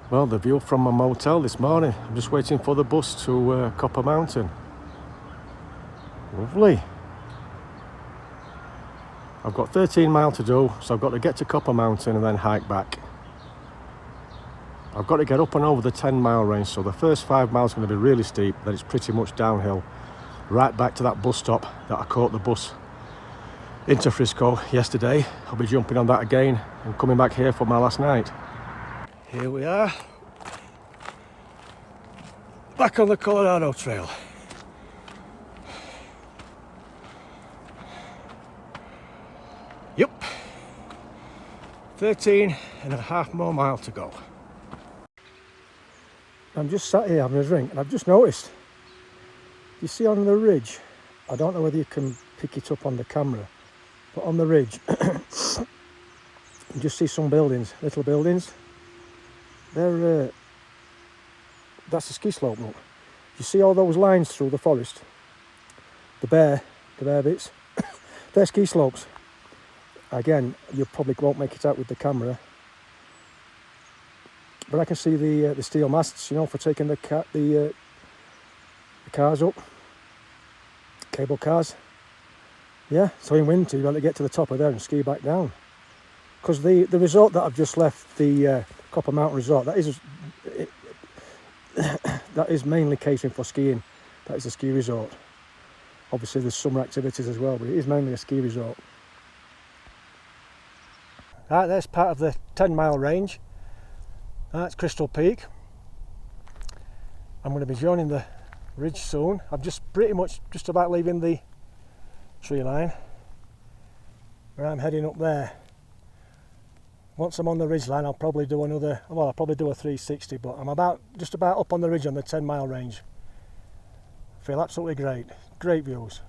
Well, the view from my motel this morning. I'm just waiting for the bus to Copper Mountain. Lovely. I've got 13 miles to do, so I've got to get to Copper Mountain and then hike back. I've got to get up and over the 10-mile range, so the first 5 miles are going to be really steep, then it's pretty much downhill, right back to that bus stop that I caught the bus into Frisco yesterday. I'll be jumping on that again and coming back here for my last night. Here we are, back on the Colorado Trail. Yep, 13.5 more miles to go. I'm just sat here having a drink and I've just noticed, you see on the ridge, I don't know whether you can pick it up on the camera, but on the ridge you just see some buildings, little buildings. They're that's a ski slope, look. You see all those lines through the forest, the bare bits, they're ski slopes. Again, you probably won't make it out with the camera, but I can see the steel masts, you know, for taking the cars up, cable cars. Yeah, so in winter you've got to get to the top of there and ski back down. Because the resort that I've just left, the Copper Mountain Resort, that is mainly catering for skiing. That is a ski resort. Obviously there's summer activities as well, but it is mainly a ski resort. Right, there's part of the 10-mile range. That's Crystal Peak. I'm going to be joining the ridge soon. I'm just pretty much just about leaving the tree line, where I'm heading up there. Once I'm on the ridge line, I'll probably do I'll probably do a 360, but I'm just about up on the ridge on the 10-mile range. Feel absolutely great views.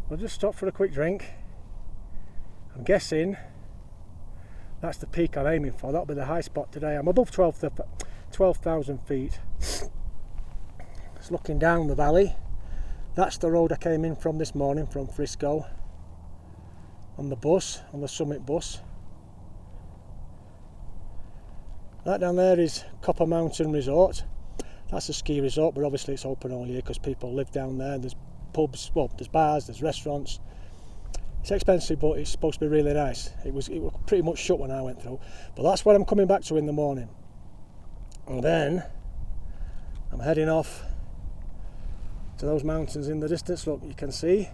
We'll just stop for a quick drink. I'm guessing that's the peak I'm aiming for. That'll be the high spot today. I'm above 12,000 feet. It's looking down the valley. That's the road I came in from this morning from Frisco on the summit bus. That down there is Copper Mountain Resort. That's a ski resort, but obviously it's open all year because people live down there. There's pubs, well, there's bars, there's restaurants. It's expensive, but it's supposed to be really nice. It was pretty much shut when I went through, but that's what I'm coming back to in the morning. And then I'm heading off to those mountains in the distance. Look, you can see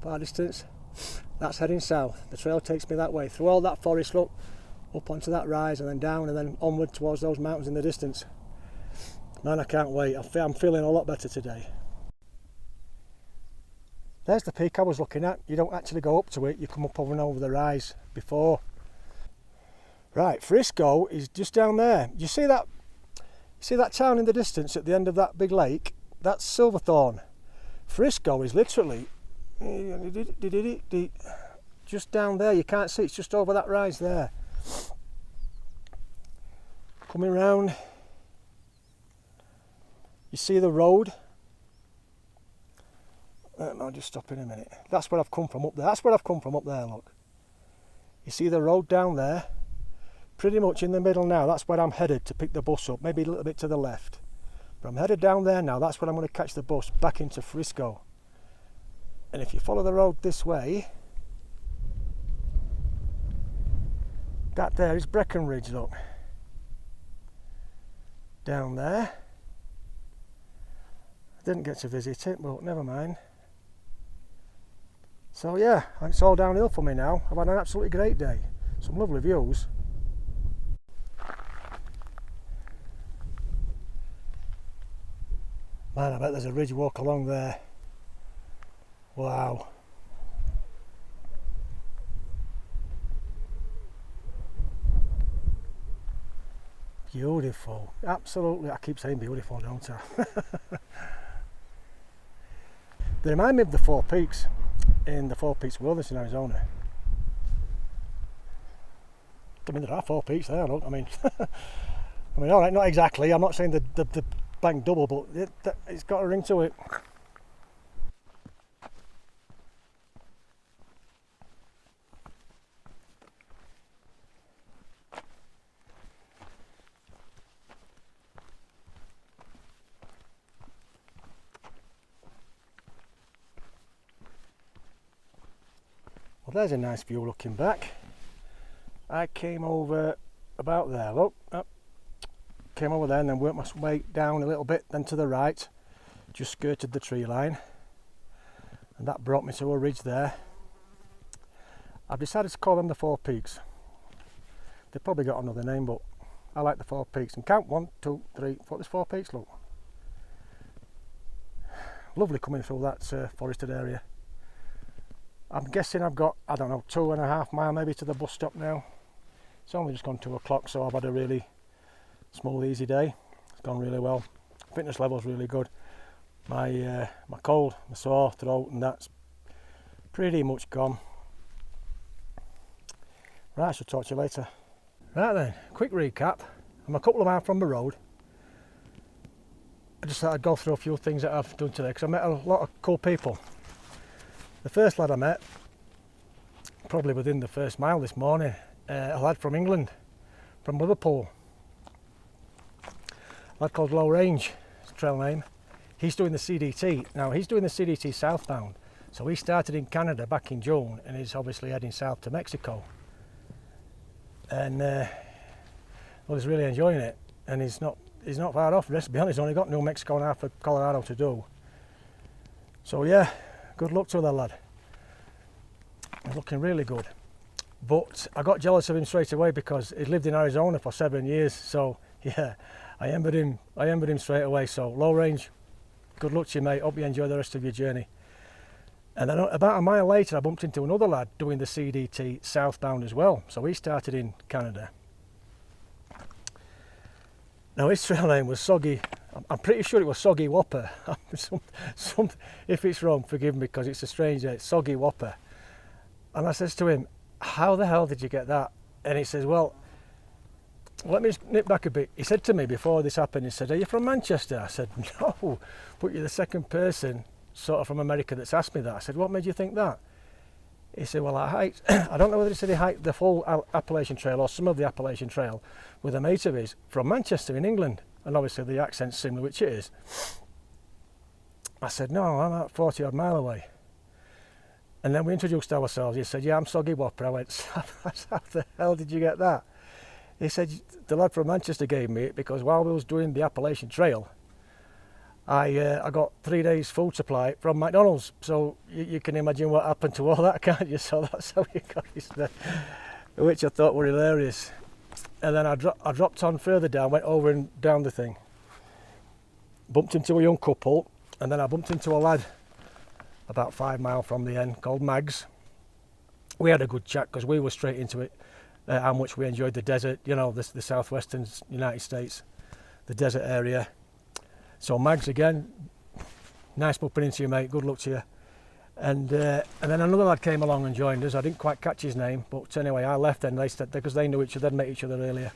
far distance. That's heading south. The trail takes me that way through all that forest, look, up onto that rise and then down and then onward towards those mountains in the distance. Man, I can't wait. I'm feeling a lot better today. There's the peak I was looking at. You don't actually go up to it, you come up over and over the rise before. Right, Frisco is just down there. You see that town in the distance at the end of that big lake? That's Silverthorne. Frisco is literally just down there. You can't see, it's just over that rise there. Coming round, you see the road. I'll just stop in a minute. That's where I've come from up there. That's where I've come from up there, look. You see the road down there? Pretty much in the middle now. That's where I'm headed to pick the bus up. Maybe a little bit to the left. But I'm headed down there now. That's where I'm going to catch the bus back into Frisco. And if you follow the road this way, that there is Breckenridge, look. Down there. I didn't get to visit it, but never mind. So yeah, it's all downhill for me now. I've had an absolutely great day. Some lovely views. Man, I bet there's a ridge walk along there. Wow. Beautiful. Absolutely. I keep saying beautiful, don't I? They remind me of the Four Peaks. in the Four Peaks Wilderness in Arizona. I mean, there are 4 peaks there, look. I mean, all right, not exactly. I'm not saying the bang double, but it's got a ring to it. Well, there's a nice view looking back. I came over about there, look. Came over there and then worked my way down a little bit, then to the right, just skirted the tree line, and that brought me to a ridge there. I've decided to call them the Four Peaks. They've probably got another name, but I like the Four Peaks. And count 1, 2, 3, 4. There's 4 peaks, look. Lovely coming through that forested area. I'm guessing I've got, I don't know, 2.5 miles maybe to the bus stop now. It's only just gone 2 o'clock, so I've had a really small, easy day. It's gone really well. Fitness level's really good. My cold, my sore throat, and that's pretty much gone. Right, I shall talk to you later. Right then, quick recap. I'm a couple of miles from the road. I just thought I'd go through a few things that I've done today because I met a lot of cool people. The first lad I met, probably within the first mile this morning, a lad from England, from Liverpool. A lad called Low Range, his trail name. He's doing the CDT. Now he's doing the CDT southbound. So he started in Canada back in June and he's obviously heading south to Mexico. And well, he's really enjoying it. And he's not far off. Let's be honest, he's only got New Mexico and half of Colorado to do. So yeah, good luck to that lad. He's looking really good. But I got jealous of him straight away because he'd lived in Arizona for 7 years. So yeah, I envied him straight away. So Low Range, good luck to you, mate. Hope you enjoy the rest of your journey. And then about a mile later, I bumped into another lad doing the CDT southbound as well. So he started in Canada. Now his trail name was Soggy. I'm pretty sure it was Soggy Whopper. If it's wrong, forgive me because it's a strange name, Soggy Whopper. And I says to him, how the hell did you get that? And he says, well, let me just nip back a bit. He said to me before this happened, he said, are you from Manchester? I said, no, but you're the second person sort of from America that's asked me that. I said, what made you think that? He said, well, I hiked, I don't know whether he said he hiked the full Appalachian Trail or some of the Appalachian Trail with a mate of his from Manchester in England. And obviously the accent's similar, which it is. I said, no, I'm about 40 odd mile away. And then we introduced ourselves. He said, yeah, I'm Soggy Whopper. I went, how the hell did you get that? He said, the lad from Manchester gave me it because while we was doing the Appalachian Trail, I got 3 days food supply from McDonald's. So you can imagine what happened to all that, can't you? So that's how he got his name, which I thought were hilarious. And then I dropped on further down, went over and down the thing. Bumped into a young couple, and then I bumped into a lad about 5 miles from the end called Mags. We had a good chat because we were straight into it, how much we enjoyed the desert, you know, the southwestern United States, the desert area. So Mags again, nice bumping into you, mate, good luck to you. And then another lad came along and joined us. I didn't quite catch his name, but anyway, I left then, because they knew each other, they'd met each other earlier.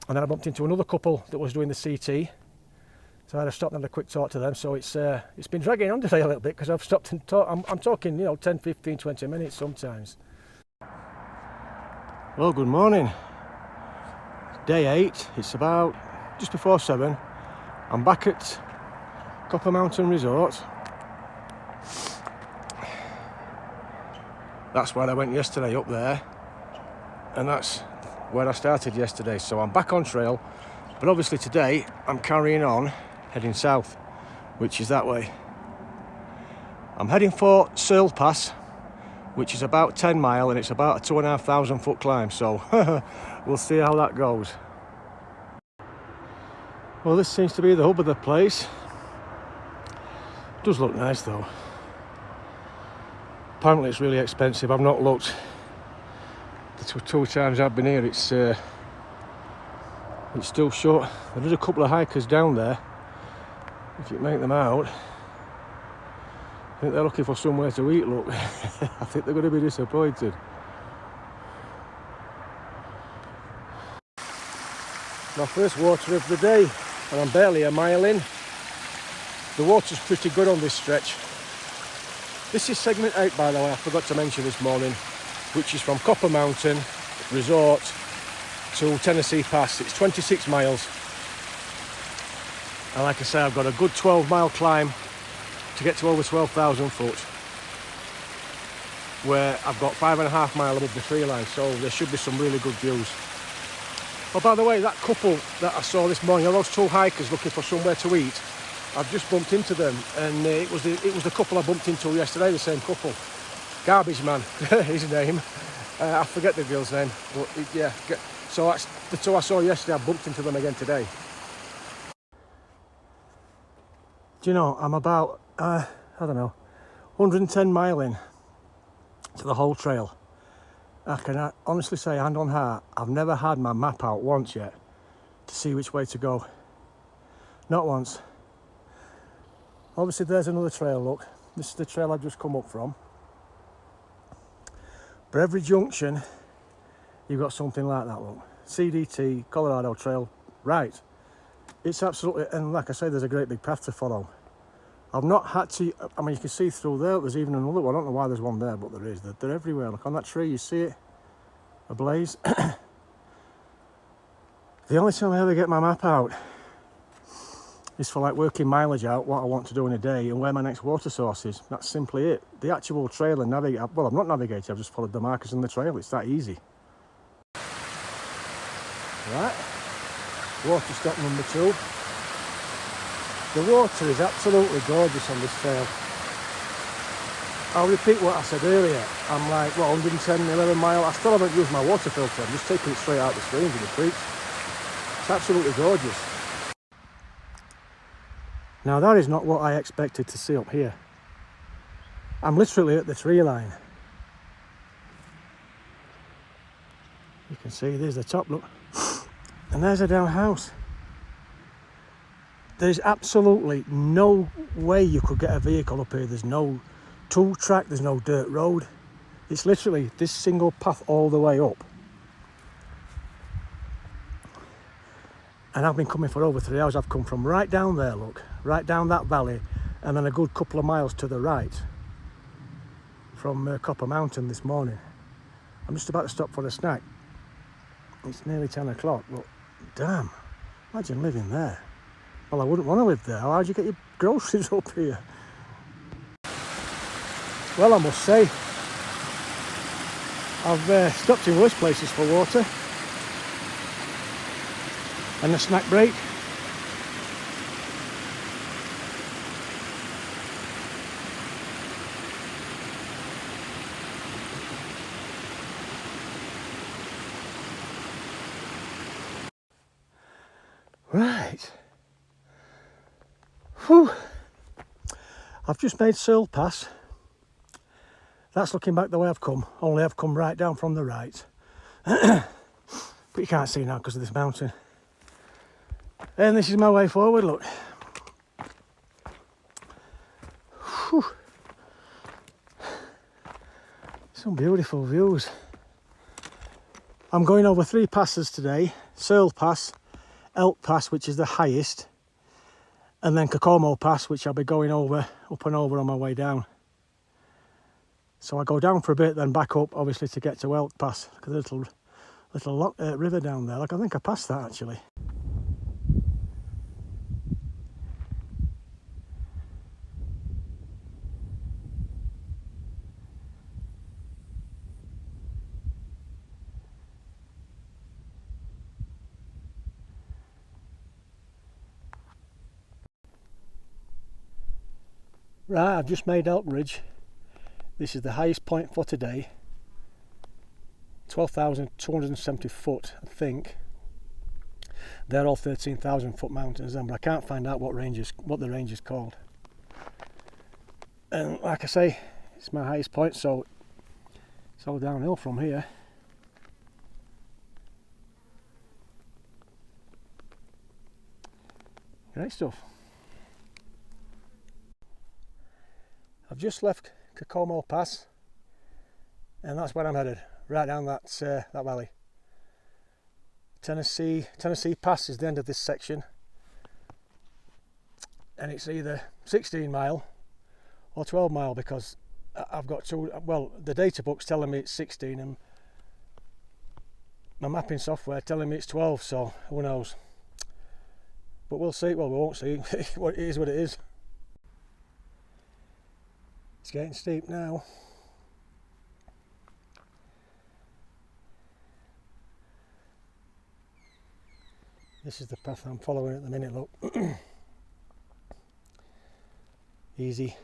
And then I bumped into another couple that was doing the CT. So I had to stop and have a quick talk to them. So it's been dragging on today a little bit because I've stopped and talked. I'm talking, 10, 15, 20 minutes sometimes. Well, good morning. Day 8. It's about just before 7. I'm back at Copper Mountain Resort. That's where I went yesterday, up there. And that's where I started yesterday. So I'm back on trail. But obviously today I'm carrying on, heading south, which is that way. I'm heading for Searle Pass, which is about 10 mile and it's about a 2,500 foot climb. So we'll see how that goes. Well, this seems to be the hub of the place. It does look nice though. Apparently it's really expensive. I've not looked. The two times I've been here, it's still short. There's a couple of hikers down there, if you make them out. I think they're looking for somewhere to eat, look. I think they're going to be disappointed. My first water of the day, and I'm barely a mile in. The water's pretty good on this stretch. This is segment 8, by the way, I forgot to mention this morning, which is from Copper Mountain Resort to Tennessee Pass. It's 26 miles. And like I say, I've got a good 12-mile climb to get to over 12,000 foot, where I've got 5.5 miles above the tree line, so there should be some really good views. Oh, by the way, that couple that I saw this morning, those two hikers looking for somewhere to eat, I've just bumped into them, and it was the couple I bumped into yesterday, the same couple. Garbage Man, his name. I forget the girl's name, but yeah. So that's the two I saw yesterday. I bumped into them again today. Do you know, I'm about, I don't know, 110 mile in to the whole trail. I can honestly say, hand on heart, I've never had my map out once yet to see which way to go. Not once. Obviously there's another trail, look. This is the trail I've just come up from. But every junction, you've got something like that, look. CDT, Colorado Trail, right. It's absolutely, and like I say, there's a great big path to follow. I've not had to, I mean, you can see through there, there's even another one. I don't know why there's one there, but there is. They're everywhere. Look, on that tree, you see it, ablaze. The only time I ever get my map out is for like working mileage out, what I want to do in a day and where my next water source is. That's simply it. The actual trail and navigate, well, I'm not navigating, I've just followed the markers in the trail. It's that easy. Right, water stop number 2. The water is absolutely gorgeous on this trail. I'll repeat what I said earlier. I'm like, what, 110, 11 mile. I still haven't used my water filter. I'm just taking it straight out the streams and the creeks. It's absolutely gorgeous. Now that is not what I expected to see up here. I'm literally at the tree line. You can see there's the top, look. And there's a down house. There's absolutely no way you could get a vehicle up here. There's no tool track, there's no dirt road. It's literally this single path all the way up. And I've been coming for over 3 hours. I've come from right down there, look, right down that valley, and then a good couple of miles to the right from Copper Mountain this morning. I'm just about to stop for a snack. It's nearly 10 o'clock, but damn, imagine living there. Well, I wouldn't want to live there. How'd you get your groceries up here? Well, I must say, I've stopped in worse places for water and a snack break. Right. Whew. I've just made Searle Pass. That's looking back the way I've come, only I've come right down from the right. But you can't see now because of this mountain. And this is my way forward, look. Whew. Some beautiful views. I'm going over 3 passes today. Searle Pass, Elk Pass, which is the highest, and then Kokomo Pass, which I'll be going over, up and over on my way down. So I go down for a bit, then back up, obviously, to get to Elk Pass. Look at the little river down there. Like, I think I passed that, actually. Right, I've just made Elk Ridge. This is the highest point for today. 12,270 foot, I think. They're all 13,000 foot mountains then, but I can't find out what the range is called. And like I say, it's my highest point, so it's all downhill from here. Great stuff. I've just left Cacomo Pass, and that's where I'm headed, right down that valley. Tennessee Pass is the end of this section, and it's either 16 mile or 12 mile, because I've got two, well, the data book's telling me it's 16 and my mapping software telling me it's 12, so who knows. But we'll see. Well, we won't see. It is what it is. It's getting steep now. This is the path I'm following at the minute, look. Easy.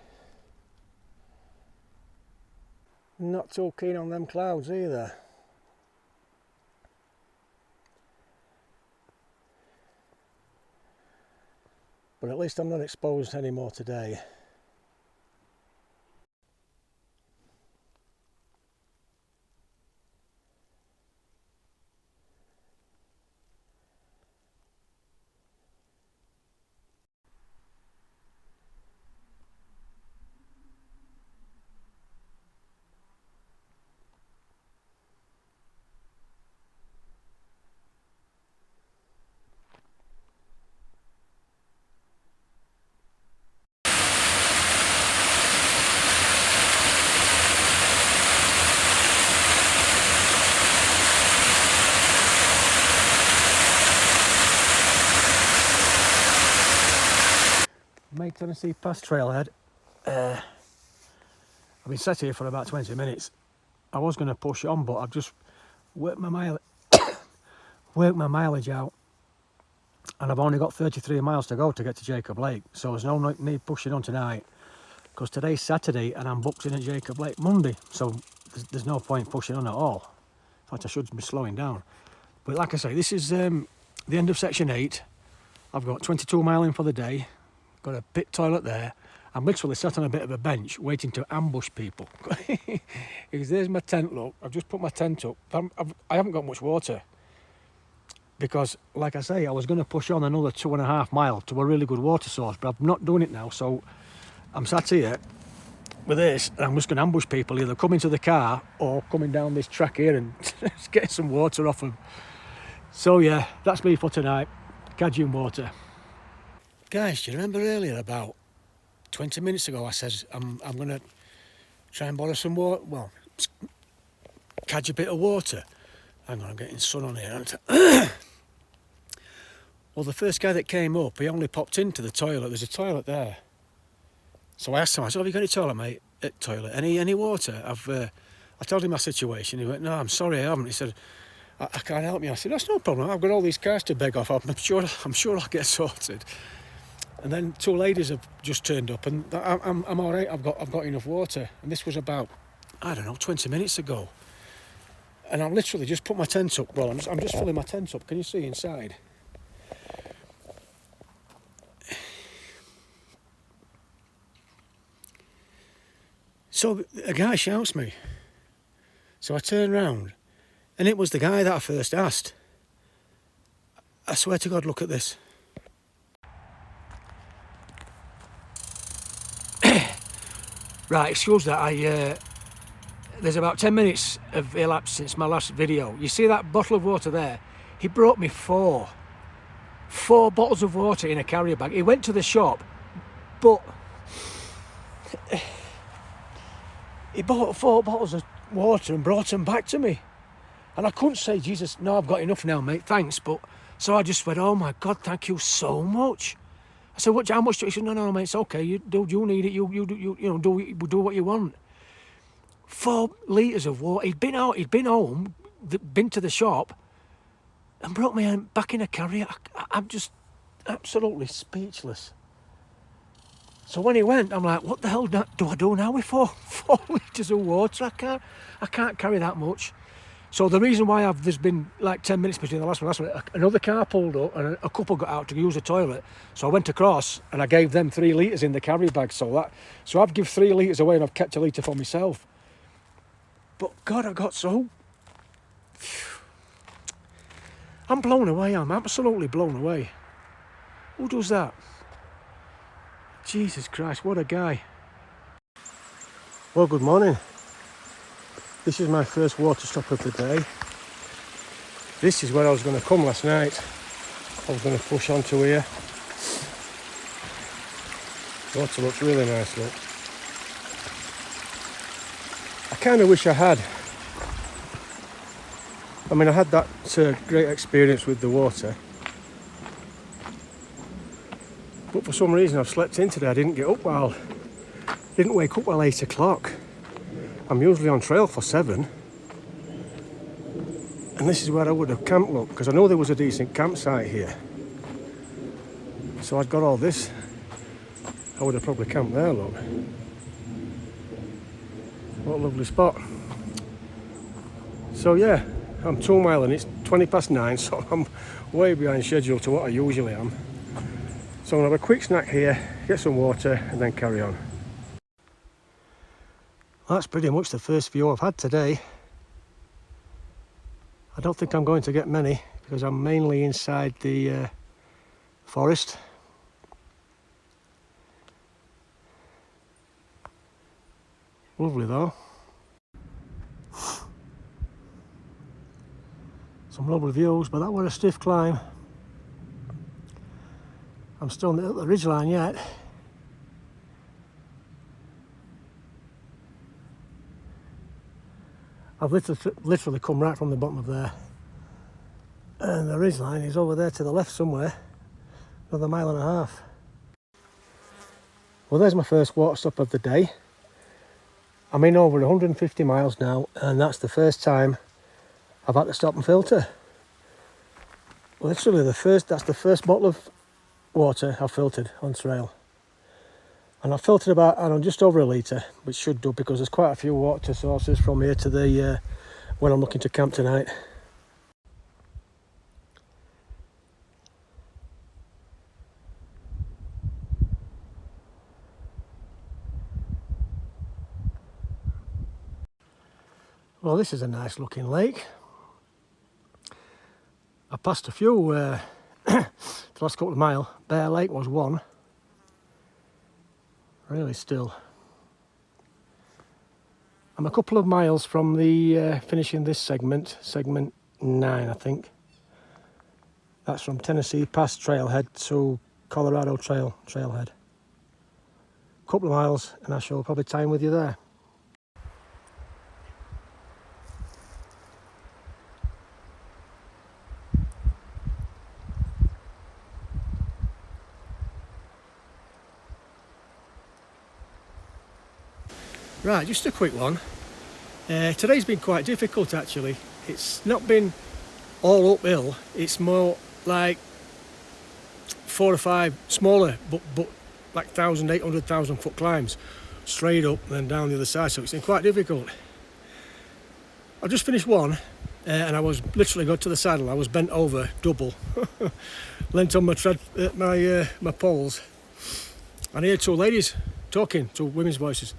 Not too keen on them clouds either. But at least I'm not exposed anymore today. Made Tennessee Pass trailhead. I've been sat here for about 20 minutes. I was going to push on, but I've just worked my mileage out, and I've only got 33 miles to go to get to Jacob Lake, so there's no need pushing on tonight, because today's Saturday and I'm booked in at Jacob Lake Monday, so there's no point pushing on at all. In fact, I should be slowing down. But like I say, this is the end of section 8. I've got 22 mile in for the day. Got a pit toilet there. I'm literally sat on a bit of a bench waiting to ambush people. Because there's my tent, look. I've just put my tent up. I haven't got much water. Because, like I say, I was going to push on another 2.5 miles to a really good water source, but I'm not doing it now. So I'm sat here with this, and I'm just going to ambush people, either coming to the car or coming down this track here and getting some water off them. So yeah, that's me for tonight. Cadging water. Guys, do you remember earlier, about 20 minutes ago, I said I'm going to try and borrow some water, well, catch a bit of water. Hang on, I'm getting sun on here, aren't I? Well, the first guy that came up, he only popped into the toilet. There's a toilet there. So I asked him, I said, have you got any toilet, mate? Toilet? Any water? I told him my situation. He went, no, I'm sorry, I haven't. He said, I can't help you. I said, that's no problem. I've got all these cars to beg off. I'm sure I'll get sorted. And then 2 ladies have just turned up, and I'm all right. I've got enough water. And this was about, I don't know, 20 minutes ago. And I literally just put my tent up. Well, I'm just filling my tent up. Can you see inside? So a guy shouts me. So I turn round, and it was the guy that I first asked. I swear to God, look at this. Right, excuse that, there's about 10 minutes of elapsed since my last video. You see that bottle of water there? He brought me four bottles of water in a carrier bag. He went to the shop, but he bought 4 bottles of water and brought them back to me. And I couldn't say, Jesus, no, I've got enough now, mate, thanks. But so I just went, oh my God, thank you so much. I said, how much do you? He said, no, mate, it's okay. You need it. You know, do what you want. 4 litres of water. He'd been home, been to the shop, and brought me back in a carrier. I'm just absolutely speechless. So when he went, I'm like, what the hell do I do now with 4 litres of water? I can't carry that much. So the reason why there's been like 10 minutes between the last one, another car pulled up and a couple got out to use the toilet. So I went across and I gave them 3 litres in the carry bag. So I've given 3 litres away and I've kept a litre for myself. But God, I got so... I'm blown away, I'm absolutely blown away. Who does that? Jesus Christ, what a guy. Well, good morning. This is my first water stop of the day. This is where I was going to come last night. I was going to push onto here. Water looks really nice, look. I kind of wish I had. I mean, I had that great experience with the water. But for some reason I've slept in today. I didn't wake up while 8 o'clock. I'm usually on trail for 7. And this is where I would have camped, look, because I know there was a decent campsite here. So I'd got all this. I would have probably camped there, look. What a lovely spot. So yeah, I'm 2 miles and it's 20 past 9, so I'm way behind schedule to what I usually am. So I'm going to have a quick snack here, get some water and then carry on. That's pretty much the first view I've had today. I don't think I'm going to get many because I'm mainly inside the forest. Lovely though. Some lovely views, but that was a stiff climb. I'm still not at the ridgeline yet. I've literally come right from the bottom of there. And the ridgeline is over there to the left somewhere. Another 1.5 miles. Well, there's my first water stop of the day. I'm in over 150 miles now, and that's the first time I've had to stop and filter. Literally that's the first bottle of water I've filtered on trail. And I've filtered about, I don't know, just over a litre, which should do because there's quite a few water sources from here to the when I'm looking to camp tonight. Well, this is a nice looking lake. I passed a few the last couple of miles. Bear Lake was one. Really still. I'm a couple of miles from the finishing this segment 9 I think. That's from Tennessee Pass Trailhead to Colorado Trailhead. A couple of miles and I shall probably time with you there. Right, just a quick one. Today's been quite difficult actually. It's not been all uphill, it's more like 4 or 5 smaller but like 1,800 foot climbs straight up and then down the other side, so it's been quite difficult. I've just finished one and I was literally got to the saddle. I was bent over double, leant on my my poles, and I heard 2 ladies talking, 2 women's voices.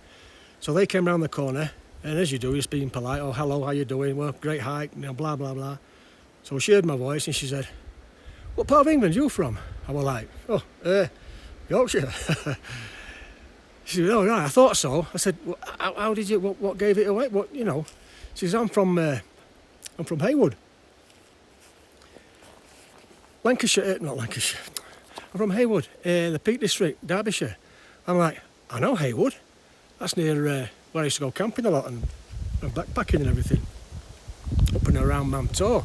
So they came round the corner, and as you do, just being polite, oh, hello, how you doing? Well, great hike, you know, blah, blah, blah. So she heard my voice, and she said, what part of England are you from? I was like, oh, Yorkshire. She said, oh, right, I thought so. I said, well, how did you, what gave it away? What, you know? She says, I'm from Haywood. Lancashire, not Lancashire. I'm from Haywood, the Peak District, Derbyshire. I'm like, I know Haywood. That's near where I used to go camping a lot and backpacking and everything, up and around Mamtor.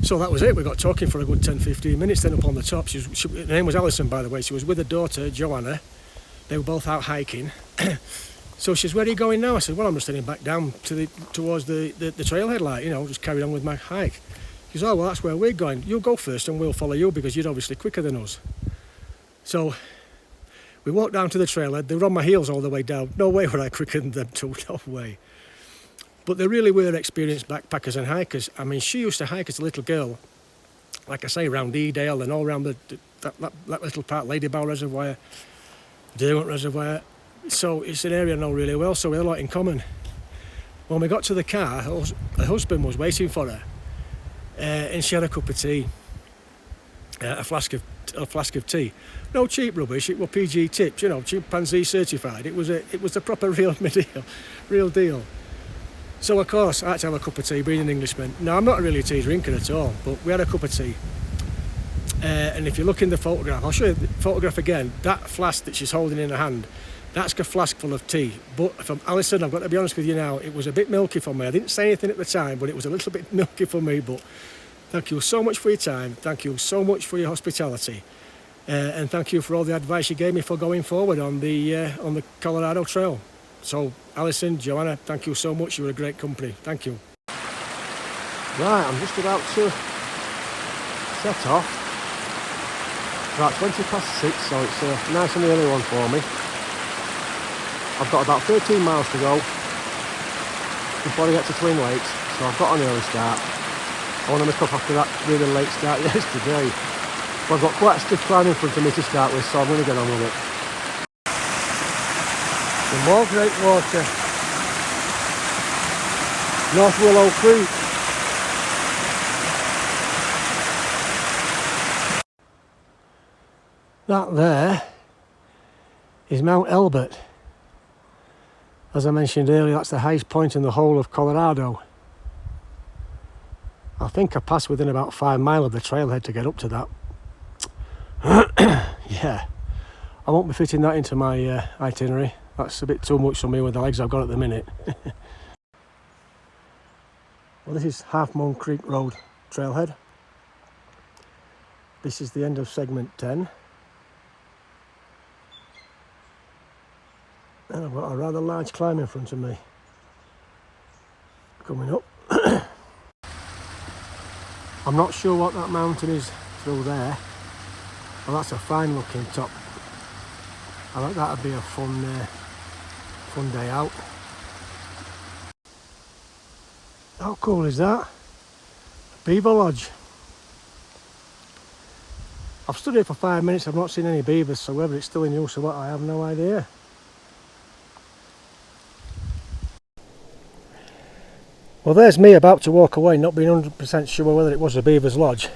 So that was it. We got talking for a good 10-15 minutes. Then up on the top, her name was Alison, by the way. She was with her daughter Joanna. They were both out hiking. So she says, where are you going now? I said, well, I'm just heading back down towards the trailhead, like, you know, just carried on with my hike. She says, oh, well, that's where we're going. You go first and we'll follow you because you're obviously quicker than us. So we walked down to the trailhead. They were on my heels all the way down. No way were I quicker than them two, no way. But they really were experienced backpackers and hikers. I mean, she used to hike as a little girl, like I say, around Edale and all around that little part, Lady Bow Reservoir, Derwent Reservoir. So it's an area I know really well, so we had a lot in common. When we got to the car, her husband was waiting for her, and she had a cup of tea, a flask of a flask of tea. No cheap rubbish. It was PG tips, you know, chimpanzee certified. It was the proper real deal. So of course I had to have a cup of tea, being an Englishman. Now I'm not really a tea drinker at all, but we had a cup of tea. And if you look in the photograph, I'll show you the photograph again. That flask that she's holding in her hand, that's a flask full of tea. But from Alison, I've got to be honest with you now, it was a bit milky for me. I didn't say anything at the time, but it was a little bit milky for me. But thank you so much for your time. Thank you so much for your hospitality. And thank you for all the advice you gave me for going forward on the Colorado Trail. So, Alison, Joanna, thank you so much. You were a great company. Thank you. Right, I'm just about to set off. About 20 past 6, so it's a nice and early one for me. I've got about 13 miles to go before I get to Twin Lakes, so I've got an early start. I want to make up after that really late start yesterday. But I've got quite a stiff climb in front of me to start with, so I'm going to get on with it. Some more great water. North Willow Creek. That there is Mount Elbert. As I mentioned earlier, that's the highest point in the whole of Colorado. I think I passed within about 5 miles of the trailhead to get up to that. Yeah, I won't be fitting that into my itinerary. That's a bit too much for me with the legs I've got at the minute. Well, this is Half Moon Creek Road trailhead. This is the end of segment 10. And I've got a rather large climb in front of me. Coming up. I'm not sure what that mountain is through there. Well, that's a fine looking top. I think that'd be a fun day out. How cool is that? Beaver Lodge. I've stood here for 5 minutes, I've not seen any beavers, so whether it's still in use or what, I have no idea. Well, there's me about to walk away, not being 100% sure whether it was a beaver's lodge.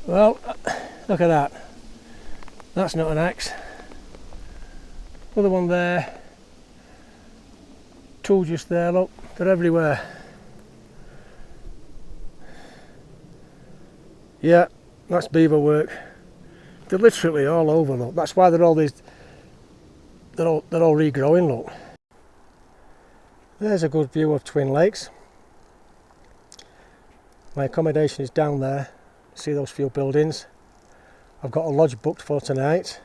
Well, look at that. That's not an axe. Another one there. Two just there, look. They're everywhere. Yeah, that's beaver work. They're literally all over, look. That's why they're all regrowing, look. There's a good view of Twin Lakes. My accommodation is down there. See those few buildings? I've got a lodge booked for tonight.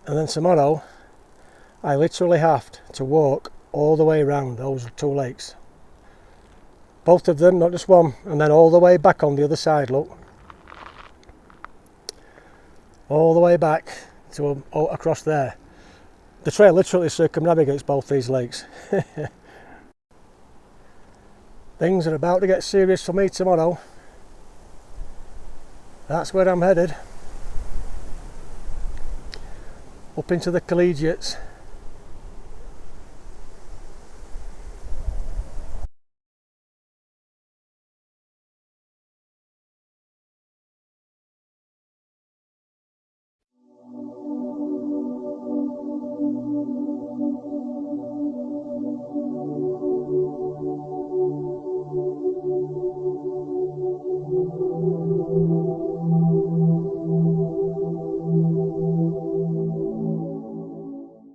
And then tomorrow, I literally have to walk all the way around those two lakes. Both of them, not just one, and then all the way back on the other side, look. All the way back to across there. The trail literally circumnavigates both these lakes. Things are about to get serious for me tomorrow. That's where I'm headed. Up into the collegiates.